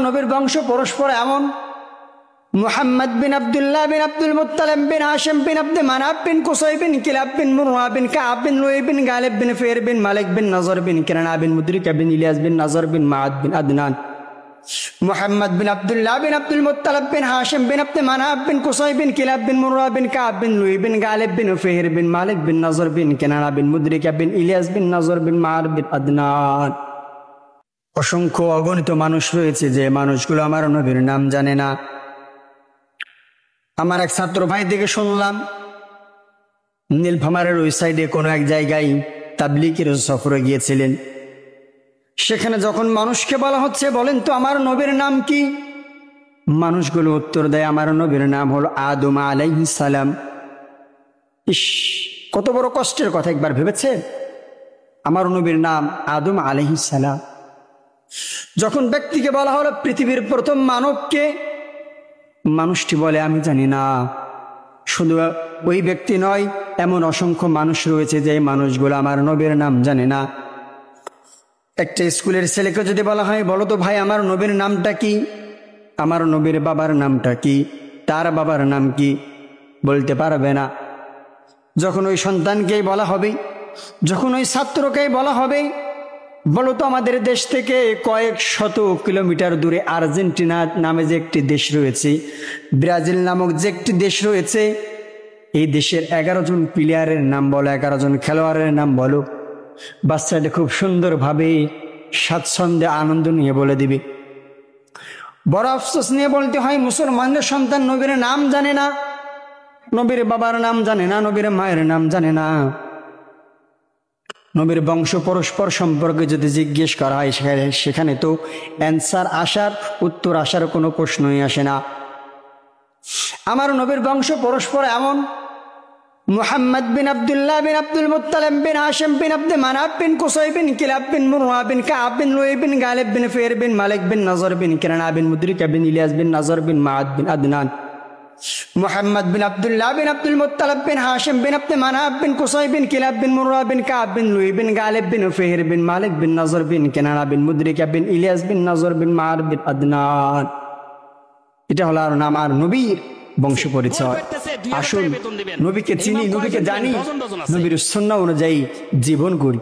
নবীর বংশ পরস্পর এমন, মুহাম্মদ বিন আব্দুল্লাহ বিন আব্দুল মুত্তালিব বিন হাশিম বিন আব্দ মানাফ বিন কুসাই বিন কিলাব বিন মুরওয়া বিন কাব বিন লুই বিন গালিব বিন ফির বিন মালিক বিন নজর বিন কিরানা বিন মুদরিকা বিন ইলিয়াস বিন নজর বিন মাআদ বিন আদনান। মুহাম্মদ বিন আব্দুল্লাহ বিন আব্দুল মুত্তালিব বিন হাশিম বিন আব্দ মানাফ বিন কুসাই বিন কিলাব বিন মুরওয়া বিন কাব বিন লুই বিন গালিব বিন ফির বিন মালিক বিন নজর বিন কিরানা বিন মুদরিকা বিন ইলিয়াস বিন নজর বিন মাআদ বিন আদনান। অসংখ্য অগণিত মানুষ রয়েছে যে মানুষগুলো আমার নবীর নাম জানে না। আমার এক ছাত্র ভাই থেকে শুনলাম নীলফামারের ওই সাইডে কোনো এক জায়গায় তাবলীগের সফরে গিয়েছিলেন। সেখানে যখন মানুষকে বলা হচ্ছে বলেন তো আমার নবীর নাম কি, মানুষগুলো উত্তর দেয় আমার নবীর নাম হলো আদম আলাইহিস সালাম। ইস, কত বড় কষ্টের কথা একবার ভেবেছে? আমার নবীর নাম আদম আলাইহিস সালাম। যখন ব্যক্তিকে বলা হলো পৃথিবীর প্রথম মানবকে, মানুষটি বলে আমি জানি না। শুধু ওই ব্যক্তি নয়, এমন অসংখ্য মানুষ রয়েছে যে মানুষগুলো আমার নবীর নাম জানে না। একটা স্কুলের ছেলেকে যদি বলা হয় বলো তো ভাই আমার নবীর নামটা কি, আমার নবীর বাবার নামটা কি, তার বাবার নাম কি, বলতে পারবে না। যখন ওই সন্তানকেই বলা হবে, যখন ওই ছাত্রকেই বলা হবে বলো তো আমাদের দেশ থেকে কয়েক শত কিলোমিটার দূরে আর্জেন্টিনা নামে যে একটি দেশ রয়েছে, ব্রাজিল নামক যে একটি দেশ রয়েছে, এই দেশের 11 জন প্লেয়ারের নাম বলো, 11 জন খেলোয়াড়ের নাম বলো, বাচ্চাটা খুব সুন্দরভাবে স্বাচ্ছন্দ্যে আনন্দ নিয়ে বলে দিবে। বড় আফসোস নিয়ে বলতে হয় মুসলমানদের সন্তান নবীর নাম জানে না, নবীর বাবার নাম জানে না, নবীর মায়ের নাম জানে না। নবীর বংশ পরস্পর সম্পর্কে যদি জিজ্ঞেস করা হয় সেখানে তো উত্তর আসার কোনো প্রশ্নই আসে না। আমার নবীর বংশ পরস্পর এমন, মুহাম্মদ বিন আব্দুল্লাহ বিন আব্দুল মুত্তালিব বিন হাশিম বিন আব্দ মানাফ বিন কুসাই বিন কিলাব বিন মুরওয়া বিন কাব বিন লুই বিন গালিব বিন ফির বিন মালিক বিন নজর বিন কিরানা বিন মুদরিকা বিন ইলিয়াস বিন নজর বিন মাআদ বিন আদনান। মুহাম্মদ বিন আব্দুল্লাহ বিন আব্দুল মুত্তালিব বিন হাশিম বিন আব্দ মানাফ বিন কুসাই বিন কিলাব বিন মুরওয়া বিন কাব বিন লুই বিন গালিব বিন ফির বিন মালিক বিন নজর বিন কিরানা বিন মুদরিকা বিন ইলিয়াস বিন নজর বিন মাআদ বিন আদনান। এটা হলো আর নাম আর নবীর বংশ পরিচয়। আসুন নবীকে চিনি, নবীকে জানি, নবীর সুন্নাহ অনুযায়ী জীবন করি।